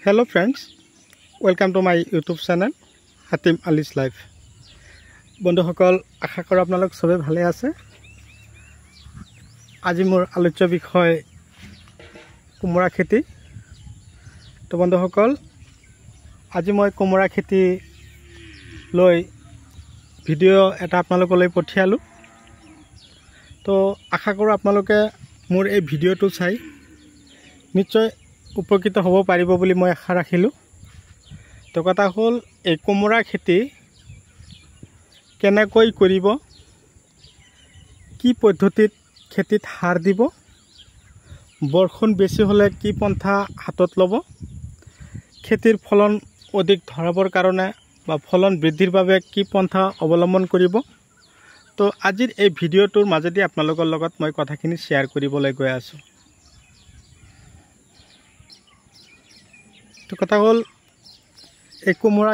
Hello friends, welcome to my YouTube channel Hatim Ali's Life. বন্ধুসকল আশা কৰো আপোনালোক সবে ভালে আছে। আজি মোৰ আলোচ্য বিষয় কুমৰা খেতি। তো বন্ধুসকল আজি মই কুমৰা খেতি লৈ ভিডিও এটা আপোনালোকলৈ পঠিয়ালো। তো আশা কৰো আপোনালোকে মোৰ এই ভিডিওটো চাই নিশ্চয় উপকৃত হ'ব পাৰিব বুলি মই আশা ৰাখিলো। তো কথা হ'ল এই কুমৰা খেতি কেনেকৈ কৰিব, কি পদ্ধতিত খেতিত সাৰ দিব, বৰষুণ বেছি হ'লে কি পন্থা হাতত ল'ব, খেতিৰ ফলন অধিক ধৰাবৰ কাৰণে বা ফলন বৃদ্ধিৰ বাবে কি পন্থা অৱলম্বন কৰিব। তো আজিৰ এই ভিডিওটোৰ মাজেদি আপোনালোকৰ লগত মই কথাখিনি শ্বেয়াৰ কৰিবলৈ গৈ আছোঁ। তো কথা হ'ল এই কুমৰা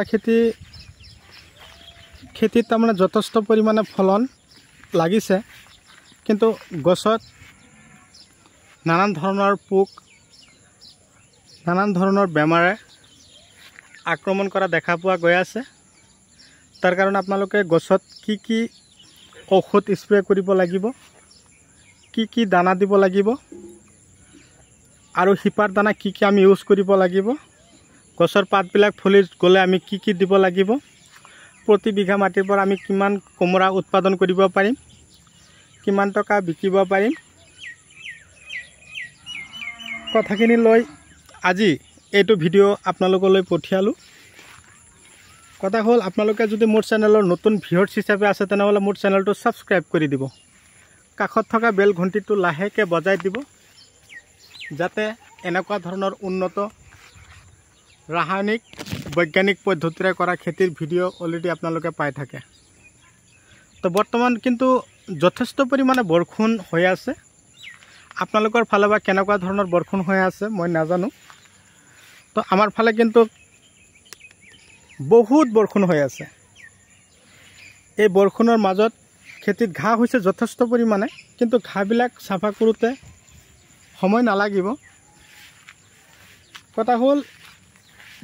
খেতিত তাৰমানে যথেষ্ট পৰিমাণে ফলন লাগিছে, কিন্তু গছত নানান ধৰণৰ পোক, নানান ধৰণৰ বেমাৰে আক্ৰমণ কৰা দেখা পোৱা গৈ আছে। তাৰ কাৰণে আপোনালোকে গছত কি ঔষধ স্প্ৰে কৰিব লাগিব, কি দানা দিব লাগিব, আৰু শিপাৰ দানা কি আমি ইউজ কৰিব লাগিব, গছৰ পাতবিলাক ফুলি গ'লে আমি কি দিব লাগিব, প্ৰতি বিঘা মাটিৰ পৰা আমি কিমান কুমৰা উৎপাদন কৰিব পাৰিম, কিমান টকা বিকিব পাৰিম, কথাখিনি লৈ আজি এইটো ভিডিও আপোনালোকলৈ পঠিয়ালোঁ। কথা হ'ল আপোনালোকে যদি মোৰ চেনেলৰ নতুন ভিউৱাৰ্ছ হিচাপে আছে তেনেহ'লে মোৰ চেনেলটো ছাবস্ক্ৰাইব কৰি দিব, কাষত থকা বেল ঘণ্টিটো লাহেকৈ বজাই দিব, যাতে এনেকুৱা ধৰণৰ উন্নত ৰাসায়নিক বৈজ্ঞানিক পদ্ধতিৰে কৰা খেতিৰ ভিডিও অলৰেডি আপোনালোকে পাই থাকে। তো বৰ্তমান কিন্তু যথেষ্ট পৰিমাণে বৰষুণ হৈ আছে। আপোনালোকৰ ফালে বা কেনেকুৱা ধৰণৰ বৰষুণ হৈ আছে মই নাজানো। তো আমাৰ ফালে কিন্তু বহুত বৰষুণ হৈ আছে। এই বৰষুণৰ মাজত খেতিত ঘাঁহ হৈছে যথেষ্ট পৰিমাণে, কিন্তু ঘাঁহবিলাক চাফা কৰোঁতে সময় নালাগিব। কথা হ'ল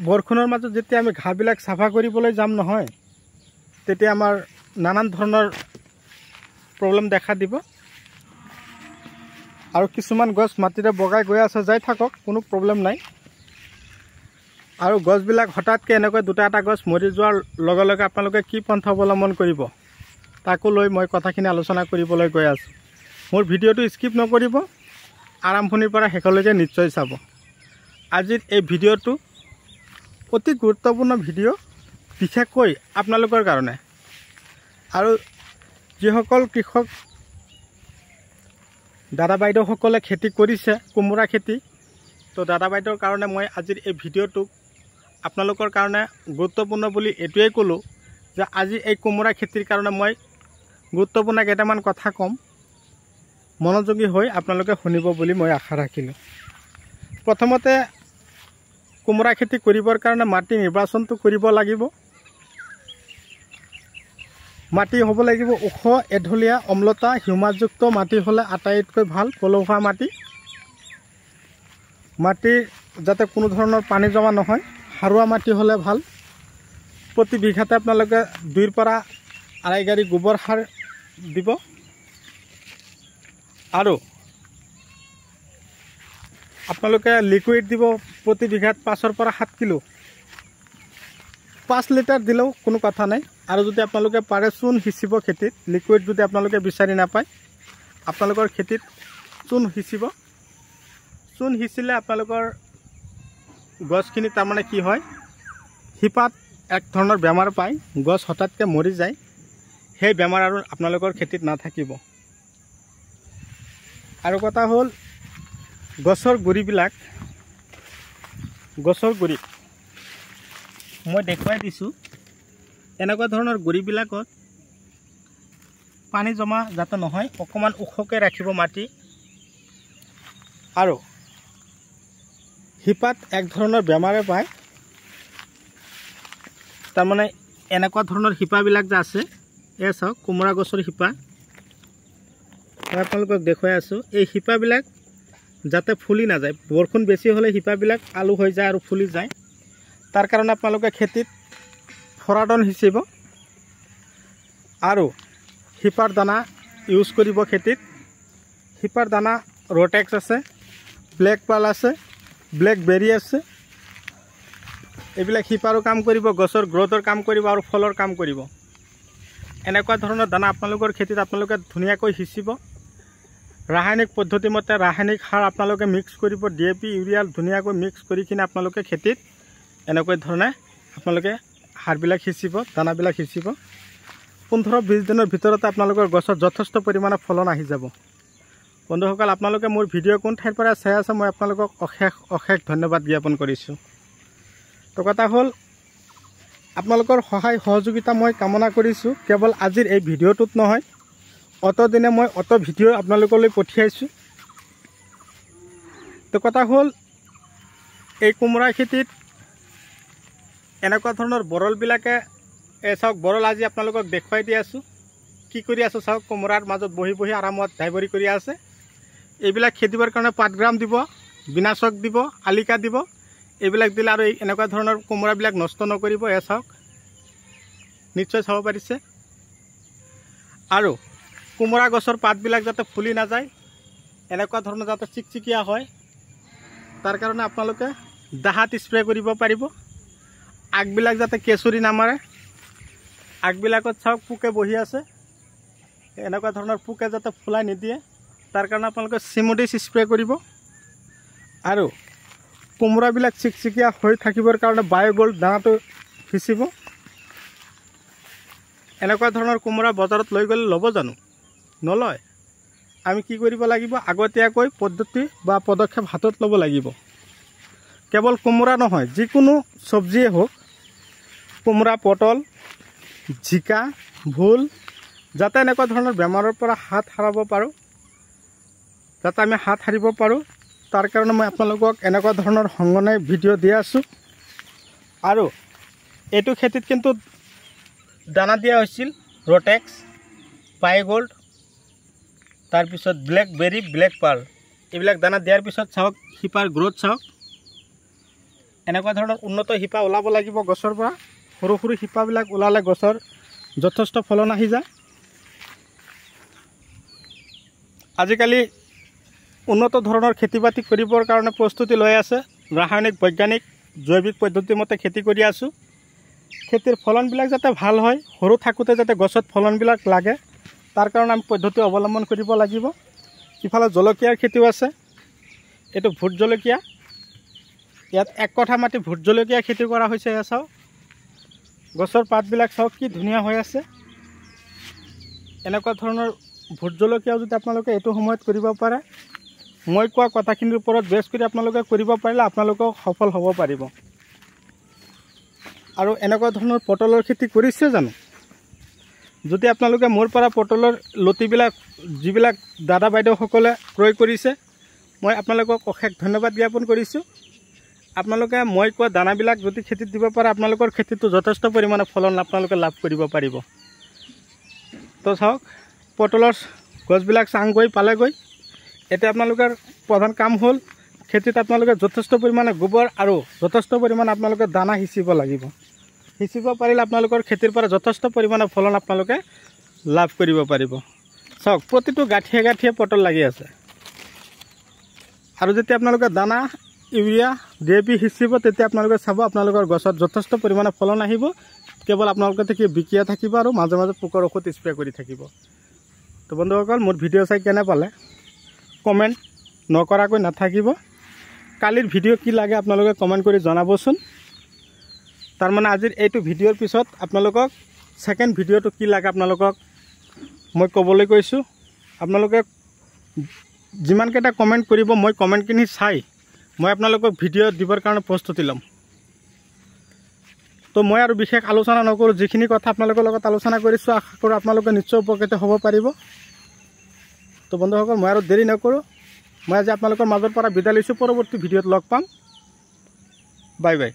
বৰষুণৰ মাজত যেতিয়া আমি ঘাঁহবিলাক চাফা কৰিবলৈ যাম নহয়, তেতিয়া আমাৰ নানান ধৰণৰ প্ৰব্লেম দেখা দিব। আৰু কিছুমান গছ মাটিৰে বগাই গৈ আছে, যাই থাকক, কোনো প্ৰব্লেম নাই। আৰু গছবিলাক হঠাৎকৈ এনেকৈ দুটা এটা গছ মৰি যোৱাৰ লগে লগে আপোনালোকে কি পন্থা অৱলম্বন কৰিব তাকো লৈ মই কথাখিনি আলোচনা কৰিবলৈ গৈ আছোঁ। মোৰ ভিডিঅ'টো স্কিপ নকৰিব, আৰম্ভণিৰ পৰা শেষলৈকে নিশ্চয় চাব। আজিৰ এই ভিডিঅ'টো অতি গুৰুত্বপূৰ্ণ ভিডিঅ', বিশেষকৈ আপোনালোকৰ কাৰণে। আৰু যিসকল কৃষক দাদা বাইদেউসকলে খেতি কৰিছে কোমোৰা খেতি, তো দাদা বাইদেউৰ কাৰণে মই আজিৰ এই ভিডিঅ'টোক আপোনালোকৰ কাৰণে গুৰুত্বপূৰ্ণ বুলি এইটোৱেই ক'লোঁ যে আজি এই কোমোৰা খেতিৰ কাৰণে মই গুৰুত্বপূৰ্ণ কেইটামান কথা ক'ম, মনোযোগী হৈ আপোনালোকে শুনিব বুলি মই আশা ৰাখিলোঁ। প্ৰথমতে কুমৰা খেতি কৰিবৰ কাৰণে মাটি নিৰ্বাচনটো কৰিব লাগিব। মাটি হ'ব লাগিব ওখ, এঢলীয়া, অম্লতা, হিউমাছযুক্ত মাটি হ'লে আটাইতকৈ ভাল। পলসুৱা মাটিৰ যাতে কোনো ধৰণৰ পানী জমা নহয়, সাৰুৱা মাটি হ'লে ভাল। প্ৰতি বিঘাতে আপোনালোকে 2 পৰা 2.5 গাড়ী গোবৰ সাৰ দিব। আৰু আপোনালোকে লিকুইড দিব প্ৰতি বিঘাত 5 পৰা 7 কিলো, 5 লিটাৰ দিলেও কোনো কথা নাই। আৰু যদি আপোনালোকে পাৰে চূণ সিঁচিব খেতিত, লিকুইড যদি আপোনালোকে বিচাৰি নাপায়, আপোনালোকৰ খেতিত চূণ সিঁচিব। চূণ সিঁচিলে আপোনালোকৰ গছখিনি তাৰমানে কি হয়, শিপাত এক ধৰণৰ বেমাৰ পায়, গছ হঠাৎকৈ মৰি যায়, সেই বেমাৰ আৰু আপোনালোকৰ খেতিত নাথাকিব। আৰু কথা হ'ল গছৰ গুৰি মই দেখুৱাই দিছোঁ, এনেকুৱা ধৰণৰ গুৰিবিলাকত পানী জমা যাতে নহয়, অকণমান ওখকৈ ৰাখিব মাটি। আৰু শিপাত এক ধৰণৰ বেমাৰে পায়, তাৰমানে এনেকুৱা ধৰণৰ শিপাবিলাক যে আছে, এই চাওক কোমোৰা গছৰ শিপা, মই আপোনালোকক দেখুৱাই আছোঁ। এই শিপাবিলাক যাতে ফুলি নাযায়। বৰষুণ বেছি হ'লে শিপাবিলাক আলু হৈ যায় আৰু ফুলি যায়। তাৰ কাৰণে আপোনালোকে খেতিত ফৰাডন সিঁচিব আৰু শিপাৰ দানা ইউজ কৰিব খেতিত। শিপাৰ দানা ৰটেক্স আছে, ব্লেক পাল আছে, ব্লেকবেৰী আছে। এইবিলাক শিপাৰো কাম কৰিব, গছৰ গ্ৰোথৰ কাম কৰিব আৰু ফলৰ কাম কৰিব। এনেকুৱা ধৰণৰ দানা আপোনালোকৰ খেতিত আপোনালোকে ধুনীয়াকৈ সিঁচিব। ৰাসায়নিক পদ্ধতি মতে ৰাসায়নিক সাৰ আপোনালোকে মিক্স কৰিব, DAP ইউৰিয়া ধুনীয়াকৈ মিক্স কৰি কিনে আপোনালোকে খেতিত এনেকৈ ধৰণে আপোনালোকে সাৰবিলাক সিঁচিব, দানাবিলাক সিঁচিব। 15-20 দিনৰ ভিতৰতে আপোনালোকৰ গছত যথেষ্ট পৰিমাণে ফলন আহি যাব। বন্ধুসকল, আপোনালোকে মোৰ ভিডিঅ' কোন ঠাইৰ পৰা চাই আছে মই আপোনালোকক অশেষ ধন্যবাদ জ্ঞাপন কৰিছোঁ। তো কথা হ'ল, আপোনালোকৰ সহায় সহযোগিতা মই কামনা কৰিছোঁ। কেৱল আজিৰ এই ভিডিঅ'টোত নহয়, অতদিনে মই ভিডিঅ' আপোনালোকলৈ পঠিয়াইছোঁ। তো কথা হ'ল, এই কোমোৰা খেতিত এনেকুৱা ধৰণৰ বৰলবিলাকে চাওক, বৰল আজি আপোনালোকক দেখুৱাই দি আছোঁ। কি কৰি আছোঁ চাওক, কোমোৰাৰ মাজত বহি বহি আৰামত ড্ৰাইভাৰী কৰি আছে। এইবিলাক খেদিবৰ কাৰণে পাতগ্ৰাম দিব, বিনাশক দিব, আলিকা দিব। এইবিলাক দিলে আৰু এনেকুৱা ধৰণৰ কোমোৰাবিলাক নষ্ট নকৰিব। চাওক, নিশ্চয় চাব পাৰিছে। আৰু কোমোৰা গছৰ পাতবিলাক যাতে ফুলি নাযায়, এনেকুৱা ধৰণৰ যাতে চিকচিকীয়া হয়, তাৰ কাৰণে আপোনালোকে দাহাত স্প্ৰে কৰিব পাৰিব। আগবিলাক যাতে কেঁচুৰি নামাৰে, আগবিলাকত চাওক পোকে বহি আছে, এনেকুৱা ধৰণৰ পোকে যাতে ফুলাই নিদিয়ে, তাৰ কাৰণে আপোনালোকে চিমোডিছ স্প্ৰে কৰিব। আৰু কোমোৰাবিলাক চিকচিকীয়া হৈ থাকিবৰ কাৰণে বায়'গল্ড দানাটো সিঁচিব। এনেকুৱা ধৰণৰ কোমোৰা বজাৰত লৈ গ'লে ল'ব জানো? নলয়। আমি কি কৰিব লাগিব, আগতীয়াকৈ পদ্ধতি বা পদক্ষেপ হাতত ল'ব লাগিব। কেৱল কোমোৰা নহয়, যিকোনো চব্জিয়ে হওক, কোমোৰা, পটল, জিকা, ভোল, যাতে এনেকুৱা ধৰণৰ বেমাৰৰ পৰা হাত সাৰিব পাৰোঁ, যাতে আমি হাত সাৰিব পাৰোঁ, তাৰ কাৰণে মই আপোনালোকক এনেকুৱা ধৰণৰ সংগনাই ভিডিঅ' দি আছোঁ। আৰু এইটো খেতিত কিন্তু দানা দিয়া হৈছিল ৰটেক্স, বায়'গল্ড, তাৰপিছত ব্লেকবেৰী, ব্লেক পাৰ্ল। এইবিলাক দানা দিয়াৰ পিছত চাওক শিপাৰ গ্ৰোথ চাওক। এনেকুৱা ধৰণৰ উন্নত শিপা ওলাব লাগিব গছৰ পৰা। সৰু সৰু শিপাবিলাক ওলালে গছৰ যথেষ্ট ফলন আহি যায়। আজিকালি উন্নত ধৰণৰ খেতি বাতি কৰিবৰ কাৰণে প্ৰস্তুতি লৈ আছে। ৰাসায়নিক, বৈজ্ঞানিক, জৈৱিক পদ্ধতি মতে খেতি কৰি আছোঁ। খেতিৰ ফলনবিলাক যাতে ভাল হয়, সৰু থাকোঁতে যাতে গছত ফলনবিলাক লাগে, তাৰ কাৰণে আমি পদ্ধতি অৱলম্বন কৰিব লাগিব। ইফালে জলকীয়াৰ খেতিও আছে। এইটো ভোট জলকীয়া। ইয়াত 1 কঠা মাটি ভোট জলকীয়া খেতি কৰা হৈছে। এয়া চাওক, গছৰ পাতবিলাক চাওক কি ধুনীয়া হৈ আছে। এনেকুৱা ধৰণৰ ভোট জলকীয়াও যদি আপোনালোকে এইটো সময়ত কৰিব পাৰে, মই কোৱা কথাখিনিৰ ওপৰত বেছ কৰি আপোনালোকে কৰিব পাৰিলে আপোনালোকক সফল হ'ব পাৰিব। আৰু এনেকুৱা ধৰণৰ পটলৰ খেতি কৰিছে জানো? যদি আপোনালোকে মোৰ পৰা পটলৰ লতিবিলাক, যিবিলাক দাদা বাইদেউসকলে ক্ৰয় কৰিছে, মই আপোনালোকক অশেষ ধন্যবাদ জ্ঞাপন কৰিছোঁ। আপোনালোকে মই কোৱা দানাবিলাক যদি খেতিত দিব পাৰে, আপোনালোকৰ খেতিটো যথেষ্ট পৰিমাণে ফলন আপোনালোকে লাভ কৰিব পাৰিব। তো চাওক, পটলৰ গছবিলাক চাংগৈ পালেগৈ। এতিয়া আপোনালোকৰ প্ৰধান কাম হ'ল খেতিত আপোনালোকে যথেষ্ট পৰিমাণে গোবৰ আৰু যথেষ্ট পৰিমাণে আপোনালোকে দানা সিঁচিব লাগিব। সিঁচিব পাৰিলে আপোনালোকৰ খেতিৰ পৰা যথেষ্ট পৰিমাণে ফলন আপোনালোকে লাভ কৰিব পাৰিব। চাওক, প্ৰতিটো গাঁঠিয়ে গাঁঠিয়ে পটল লাগি আছে। আৰু যেতিয়া আপোনালোকে দানা, ইউৰিয়া, DAP সিঁচিব, তেতিয়া আপোনালোকে চাব আপোনালোকৰ গছত যথেষ্ট পৰিমাণে ফলন আহিব। কেৱল আপোনালোকে বিকিয়া থাকিব আৰু মাজে মাজে পোকৰ ঔষধ স্প্ৰে কৰি থাকিব। তো বন্ধুসকল, মোৰ ভিডিঅ' চাই কেনে পালে কমেণ্ট নকৰাকৈ নাথাকিব। কালিৰ ভিডিঅ' কি লাগে আপোনালোকে কমেণ্ট কৰি জনাবচোন। তাৰমানে আজিৰ এইটো ভিডিঅ'ৰ পিছত আপোনালোকক ছেকেণ্ড ভিডিঅ'টো কি লাগে আপোনালোকক মই ক'বলৈ কৈছোঁ। আপোনালোকে যিমানকেইটা কমেণ্ট কৰিব, মই কমেণ্টখিনি চাই মই আপোনালোকক ভিডিঅ' দিবৰ কাৰণে প্ৰস্তুতি ল'ম। তো মই আৰু বিশেষ আলোচনা নকৰোঁ। যিখিনি কথা আপোনালোকৰ লগত আলোচনা কৰিছোঁ, আশা কৰোঁ আপোনালোকে নিশ্চয় উপকৃত হ'ব পাৰিব। তো বন্ধুসকল, মই আৰু দেৰি নকৰোঁ। মই আজি আপোনালোকৰ মাজৰ পৰা বিদায় লৈছোঁ। পৰৱৰ্তী ভিডিঅ'ত লগ পাম। Bye bye.